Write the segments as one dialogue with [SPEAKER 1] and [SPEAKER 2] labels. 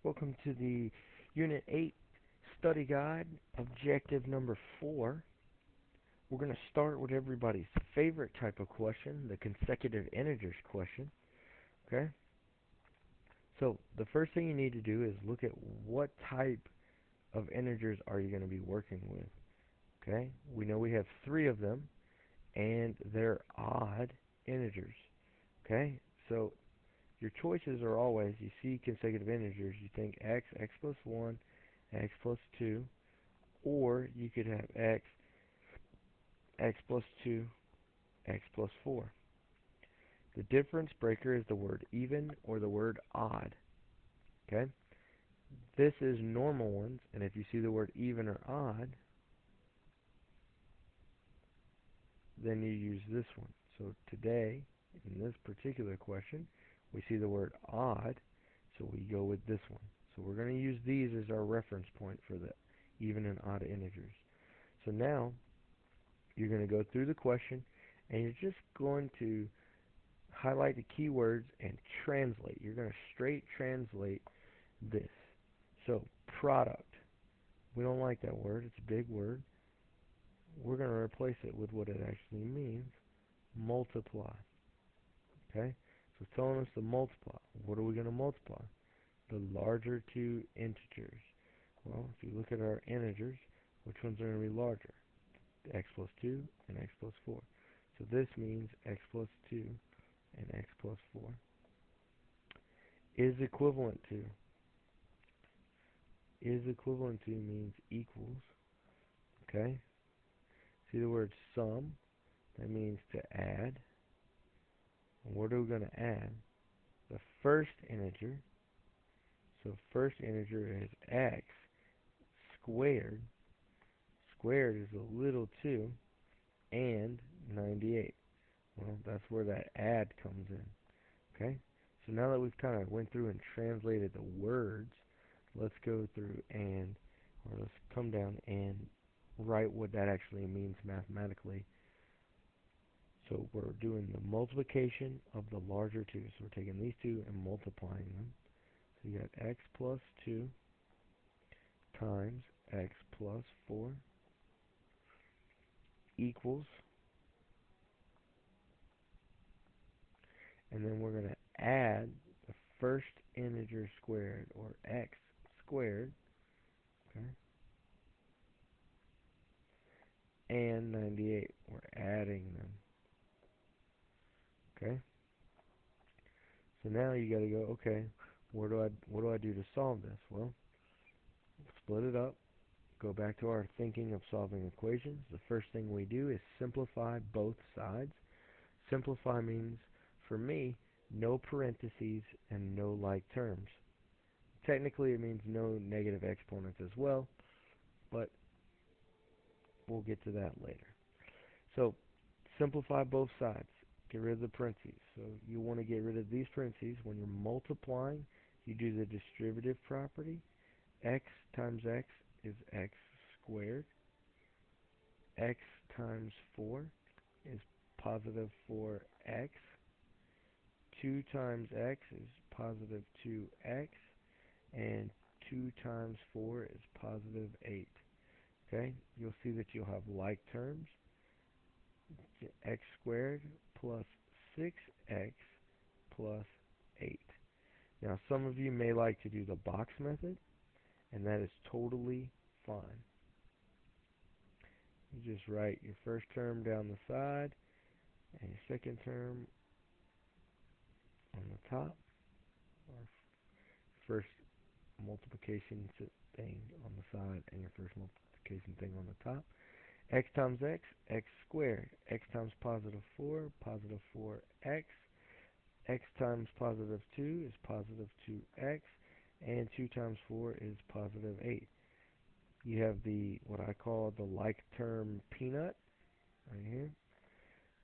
[SPEAKER 1] Welcome to the Unit 8 Study Guide, Objective number 4. We're going to start with everybody's favorite type of question, the consecutive integers question. Okay? So, the first thing you need to do is look at what type of integers are you going to be working with. Okay? We know we have 3 of them, and they're odd integers. Okay? So, your choices are always, you see consecutive integers, you think x, x plus 1, x plus 2, or you could have x, x plus 2, x plus 4. The difference breaker is the word even or the word odd. Okay? This is normal ones, and if you see the word even or odd, then you use this one. So today, in this particular question, we see the word odd, so we go with this one. So we're going to use these as our reference point for the even and odd integers. So now, you're going to go through the question, and you're just going to highlight the keywords and translate. You're going to straight translate this. So, product. We don't like that word. It's a big word. We're going to replace it with what it actually means. Multiply. Okay? So it's telling us to multiply. What are we going to multiply? The larger two integers. Well, if you look at our integers, which ones are going to be larger? X plus 2 and x plus 4. So this means x plus 2 and x plus 4 is equivalent to. Is equivalent to means equals. Okay? See the word sum? That means to add. And what are we going to add? The first integer. So first integer is x squared. Squared is a little 2 and 98. Well, that's where that add comes in. Okay? So now that we've kind of went through and translated the words, let's go through and, or let's come down and write what that actually means mathematically. So we're doing the multiplication of the larger two. So we're taking these two and multiplying them. So you got x plus 2 times x plus 4 equals, and then we're going to add the first integer squared, or x squared, okay, and 98. We're adding them. Okay? So now you got to go, okay, what do I do to solve this? Well, split it up. Go back to our thinking of solving equations. The first thing we do is simplify both sides. Simplify means, for me, no parentheses and no like terms. Technically, it means no negative exponents as well, but we'll get to that later. So, simplify both sides. Get rid of the parentheses. So, you want to get rid of these parentheses. When you're multiplying, you do the distributive property. X times x is x squared. X times 4 is positive 4x. 2 times x is positive 2x. And 2 times 4 is positive 8. Okay? You'll see that you'll have like terms. X squared plus 6x plus 8. Now, some of you may like to do the box method, and that is totally fine. You just write your first term down the side and your second term on the top, or first multiplication thing on the side and your first multiplication thing on the top. X times x, x squared. X times positive 4, positive 4x. X times positive 2 is positive 2x. And 2 times 4 is positive 8. You have the, what I call the like term peanut, right here.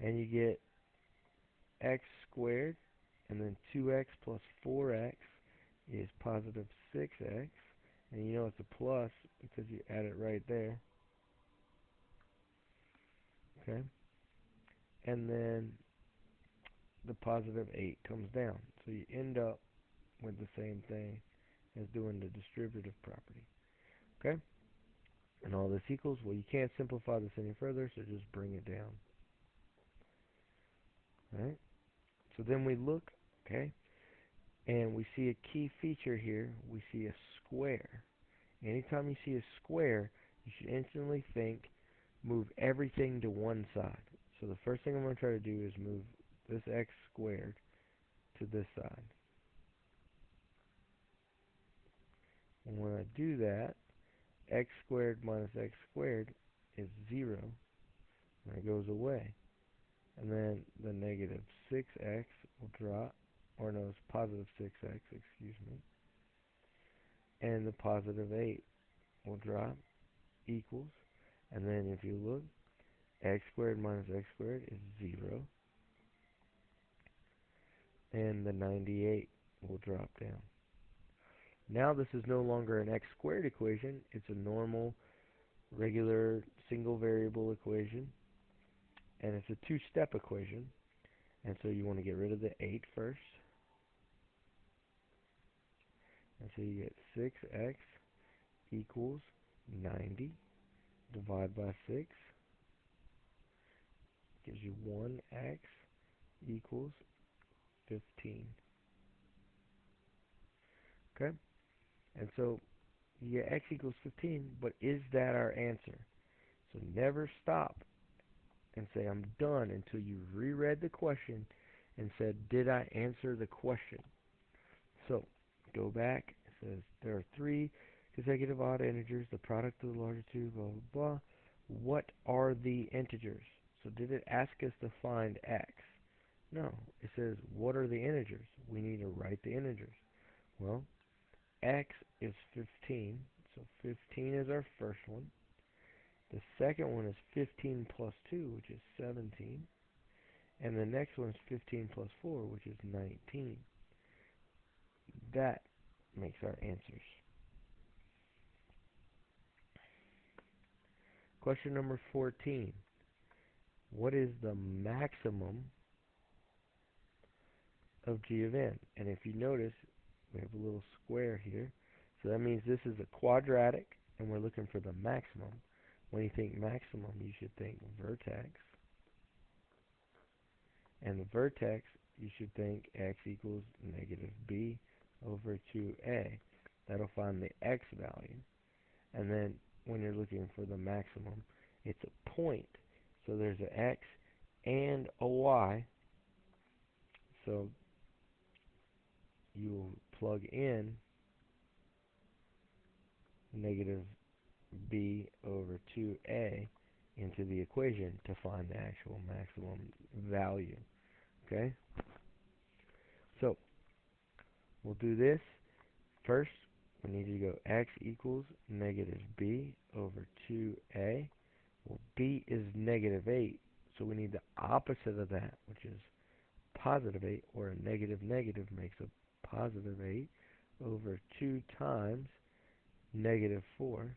[SPEAKER 1] And you get x squared, and then 2x plus 4x is positive 6x. And you know it's a plus because you add it right there. Okay? And then the positive 8 comes down. So you end up with the same thing as doing the distributive property. Okay? And all this equals, well, you can't simplify this any further, so just bring it down. Alright? So then we look, okay, and we see a key feature here. We see a square. Anytime you see a square, you should instantly think, move everything to one side. So the first thing I'm going to try to do is move this x squared to this side. And when I do that, x squared minus x squared is 0, and it goes away. And then the negative 6x will drop, or no, it's positive 6x, excuse me. And the positive 8 will drop, equals. And then if you look, x squared minus x squared is 0. And the 98 will drop down. Now this is no longer an x squared equation. It's a normal, regular, single variable equation. And it's a two-step equation. And so you want to get rid of the 8 first. And so you get 6x equals 90. Divide by 6. Gives you 1x equals 15. Okay? And so you get x equals 15, but is that our answer? So never stop and say I'm done until you reread the question and said, did I answer the question? So go back. It says there are 3 consecutive odd integers, the product of the larger two, blah, blah, blah. What are the integers? So did it ask us to find x? No. It says, what are the integers? We need to write the integers. Well, x is 15, so 15 is our first one. The second one is 15 plus 2, which is 17. And the next one is 15 plus 4, which is 19. That makes our answers. Question number 14. What is the maximum of g of n? And if you notice, we have a little square here. So that means this is a quadratic, and we're looking for the maximum. When you think maximum, you should think vertex. And the vertex, you should think x equals negative b over 2a. That'll find the x value. And then when you're looking for the maximum, it's a point. So there's an x and a y. So you will plug in negative b over 2a into the equation to find the actual maximum value. Okay? So we'll do this. First, we need to go x equals negative b over 2a. Well, b is negative 8, so we need the opposite of that, which is positive 8, or a negative negative makes a positive 8 over 2 times negative 4.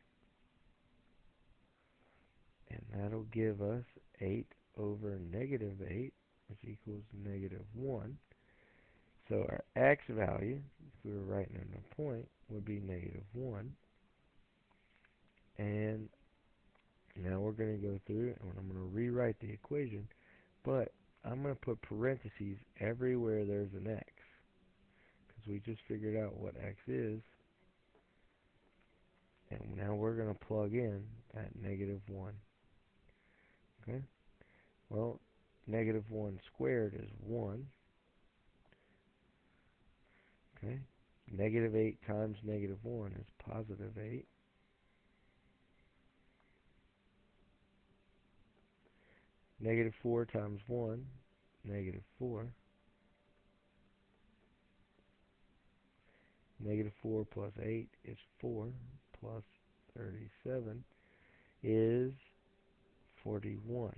[SPEAKER 1] And that'll give us 8 over negative 8, which equals negative 1. So our x value, if we were writing in a point, would be negative 1. And now we're going to go through and I'm going to rewrite the equation, but I'm going to put parentheses everywhere there's an x, because we just figured out what x is. And now we're going to plug in that negative 1. Okay? Well, negative 1 squared is 1. Okay? Negative 8 times negative 1 is positive 8. Negative 4 times 1, negative 4. Negative 4 plus 8 is 4, plus 37 is 41.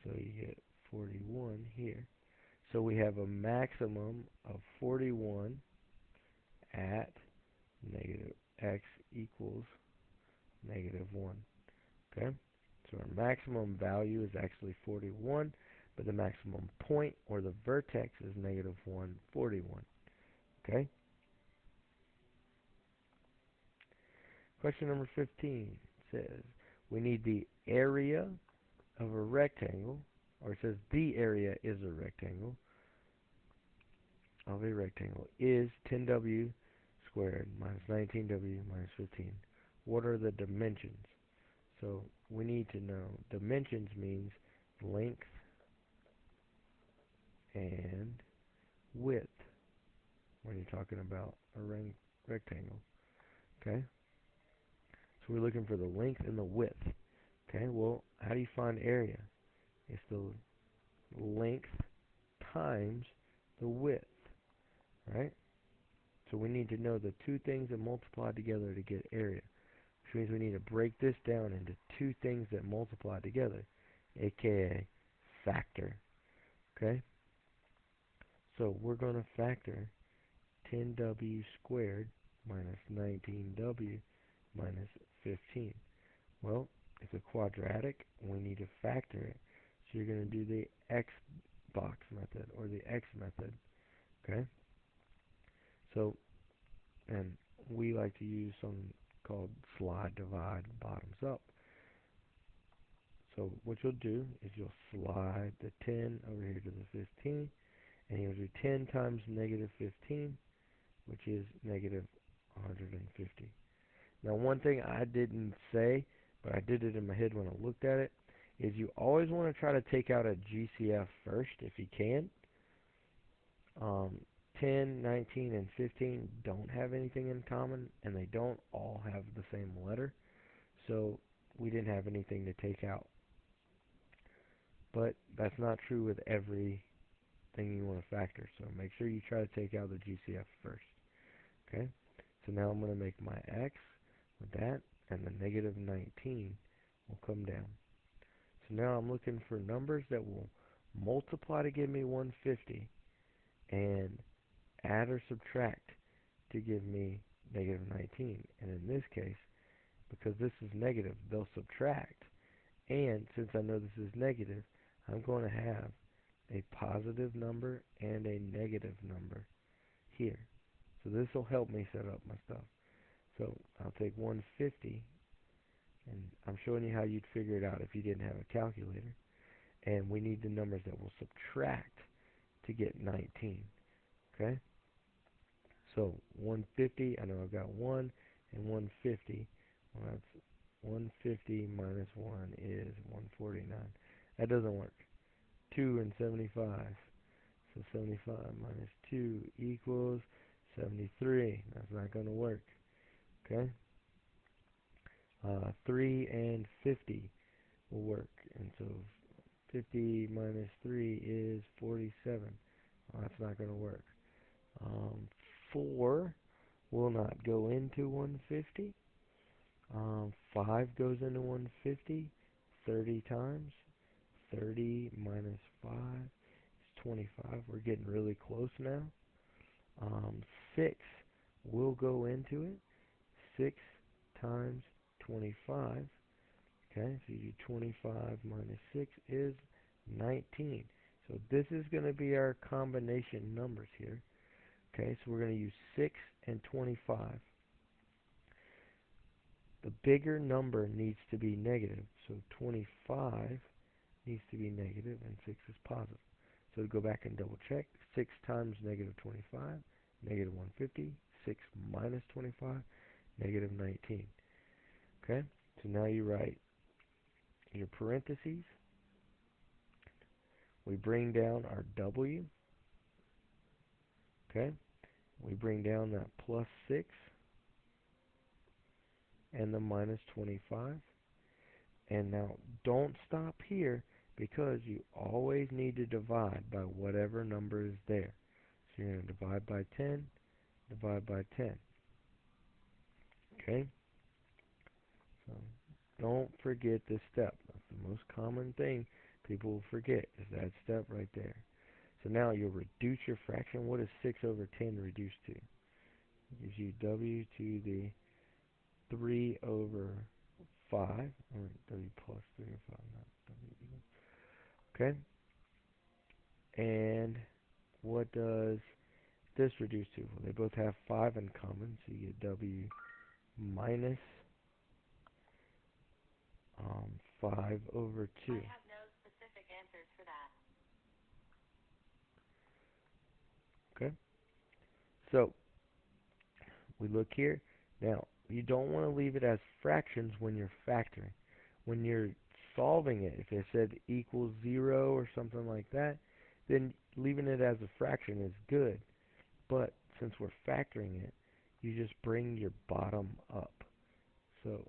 [SPEAKER 1] So you get 41 here. So we have a maximum of 41 at negative x equals negative 1. Okay? So our maximum value is actually 41, but the maximum point, or the vertex, is negative 1, 41. Okay? Question number 15 says, we need the area of a rectangle, or it says the area is a rectangle, is 10w squared minus 19w minus 15. What are the dimensions? So we need to know dimensions means length and width when you're talking about a rectangle. Okay? So we're looking for the length and the width. Okay, well, how do you find area? It's the length times the width, right? So we need to know the two things that multiply together to get area, which means we need to break this down into two things that multiply together, aka factor. Okay? So we're going to factor 10w squared minus 19w minus 15. Well, it's a quadratic. We need to factor it. So you're going to do the x box method or the x method. Okay? So, and we like to use something called slide divide bottoms up. So what you'll do is you'll slide the 10 over here to the 15, and you'll do 10 times negative 15, which is negative 150. Now, one thing I didn't say, but I did it in my head when I looked at it, is you always want to try to take out a GCF first if you can. 10, 19, and 15 don't have anything in common, and they don't all have the same letter, so we didn't have anything to take out. But that's not true with every thing you want to factor, so make sure you try to take out the GCF first. Okay, so now I'm going to make my x with that, and the negative 19 will come down. So now I'm looking for numbers that will multiply to give me 150 and add or subtract to give me negative 19. And in this case, because this is negative, they'll subtract. And since I know this is negative, I'm going to have a positive number and a negative number here. So this will help me set up my stuff. So I'll take 150, and I'm showing you how you'd figure it out if you didn't have a calculator. And we need the numbers that will subtract to get 19. Okay? So 150, I know I've got 1 and 150. Well, that's 150 minus 1 is 149. That doesn't work. 2 and 75. So 75 minus 2 equals 73. That's not going to work. Okay? 3 and 50 will work. And so 50 minus 3 is 47. Well, that's not going to work. 4 will not go into 150. 5 goes into 150 30 times. 30 minus 5 is 25. We're getting really close now. 6 will go into it. 6 times 25. Okay, so you do 25 minus 6 is 19. So this is going to be our combination numbers here. Okay, so we're going to use 6 and 25. The bigger number needs to be negative, so 25 needs to be negative and 6 is positive. So to go back and double check, 6 times negative 25, negative 150, 6 minus 25, negative 19. Okay, so now you write your parentheses. We bring down our W. Okay, we bring down that plus 6 and the minus 25. And now don't stop here because you always need to divide by whatever number is there. So you're going to divide by 10, divide by 10. Okay? So don't forget this step. That's the most common thing people will forget is that step right there. So now you'll reduce your fraction. What is 6 over 10 reduced to? It gives you W to the 3 over 5, or W plus 3 over 5, not W equals. Okay? And what does this reduce to? Well, they both have 5 in common, so you get W minus 5 over 2.
[SPEAKER 2] I have no specific answers for that.
[SPEAKER 1] Okay? So, we look here. Now, you don't want to leave it as fractions when you're factoring. When you're solving it, if it said equals 0 or something like that, then leaving it as a fraction is good. But since we're factoring it, you just bring your bottom up. So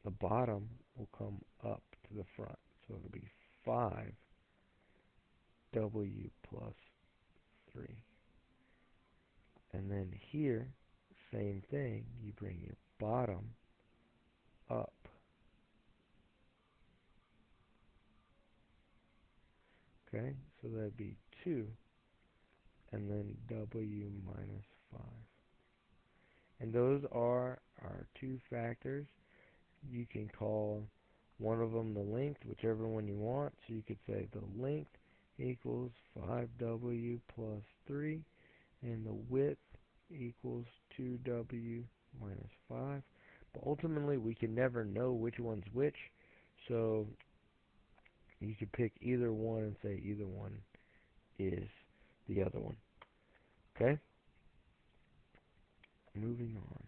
[SPEAKER 1] the bottom will come up to the front. So it'll be 5w plus 3. And then here, same thing, you bring your bottom up. Okay, so that'd be 2, and then w minus 5. And those are our two factors. You can call one of them the length, whichever one you want. So you could say the length equals 5w plus 3, and the width equals 2w minus 5. But ultimately, we can never know which one's which, so you could pick either one and say either one is the other one. Okay? Moving on.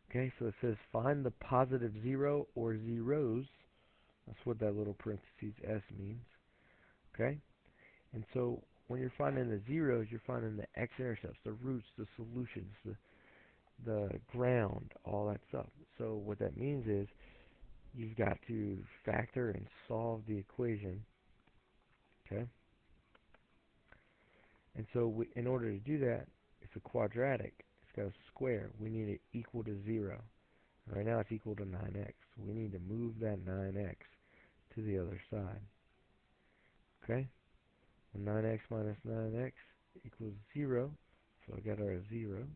[SPEAKER 1] Okay, so it says find the positive 0 or zeros. That's what that little parentheses S means. Okay? And so when you're finding the zeros, you're finding the x-intercepts, the roots, the solutions, the ground, all that stuff. So what that means is you've got to factor and solve the equation. Okay? And so in order to do that, it's a quadratic. It's got a square. We need it equal to 0. Right now it's equal to 9x. We need to move that 9x to the other side. Okay? Well, 9x minus 9x equals 0. So I got our 0.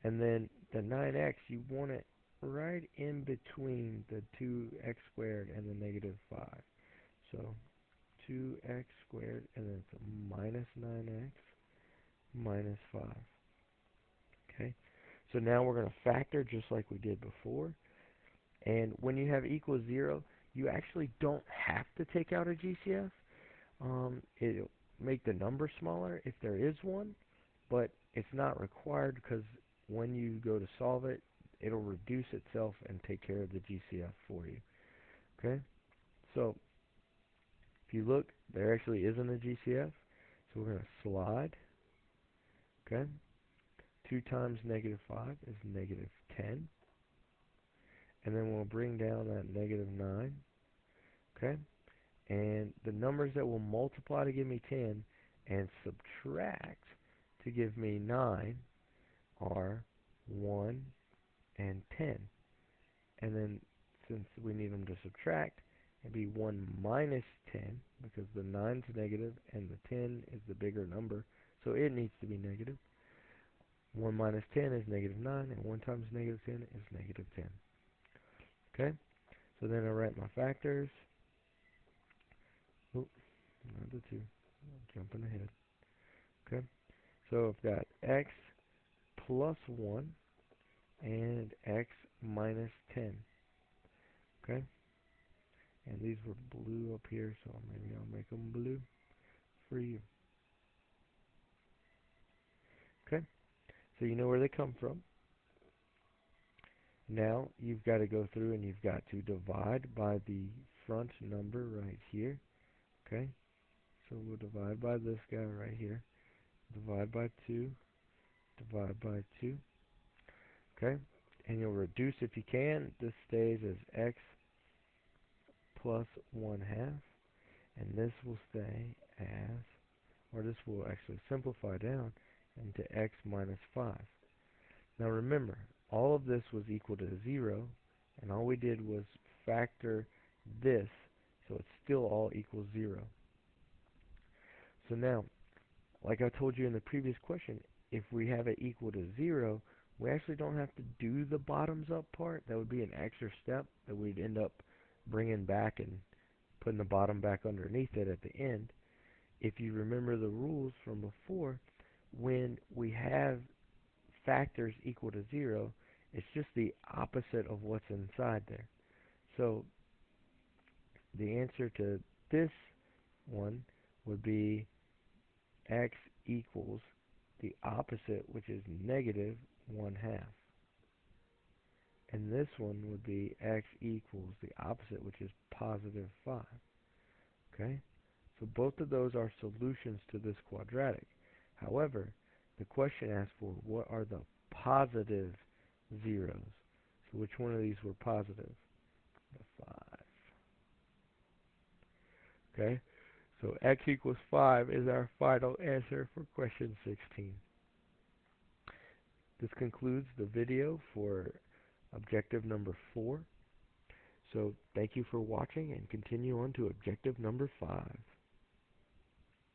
[SPEAKER 1] And then the 9x, you want it right in between the 2x squared and the negative 5. So 2x squared, and then it's a minus 9x minus 5. Okay? So now we're going to factor just like we did before. And when you have equals 0, you actually don't have to take out a GCF. It'll make the number smaller if there is one, but it's not required because when you go to solve it, it'll reduce itself and take care of the GCF for you. Okay? So if you look, there actually isn't a GCF. So we're going to slide. Okay? 2 times negative 5 is negative 10. And then we'll bring down that negative 9. Okay? And the numbers that will multiply to give me 10 and subtract to give me 9 are 1 and 10. And then since we need them to subtract, it'd be 1 minus 10 because the 9 is negative and the 10 is the bigger number, so it needs to be negative. 1 minus 10 is negative 9, and 1 times negative 10 is negative 10. Okay? So then I write my factors. Oop, not the 2. I'm jumping ahead. Okay? So I've got x plus 1 and x minus 10. Okay? And these were blue up here, so maybe I'll make them blue for you. Okay? So you know where they come from. Now you've got to go through and you've got to divide by the front number right here. Okay? So we'll divide by this guy right here. Divide by 2. Divide by 2. Okay? And you'll reduce if you can. This stays as x plus 1 half. And this will stay as, or this will actually simplify down into x minus 5. Now remember, all of this was equal to 0, and all we did was factor this, so it's still all equals 0. So now, like I told you in the previous question, if we have it equal to 0, we actually don't have to do the bottoms up part. That would be an extra step that we'd end up bringing back and putting the bottom back underneath it at the end. If you remember the rules from before, when we have factors equal to 0, It's just the opposite of what's inside there. So the answer to this one would be x equals the opposite, which is negative 1/2. And this one would be x equals the opposite, which is positive 5. Okay? So both of those are solutions to this quadratic. However, the question asks for what are the positive zeros. So which one of these were positive? The 5. Okay? So x equals 5 is our final answer for question 16. This concludes the video for objective number 4. So thank you for watching and continue on to objective number 5.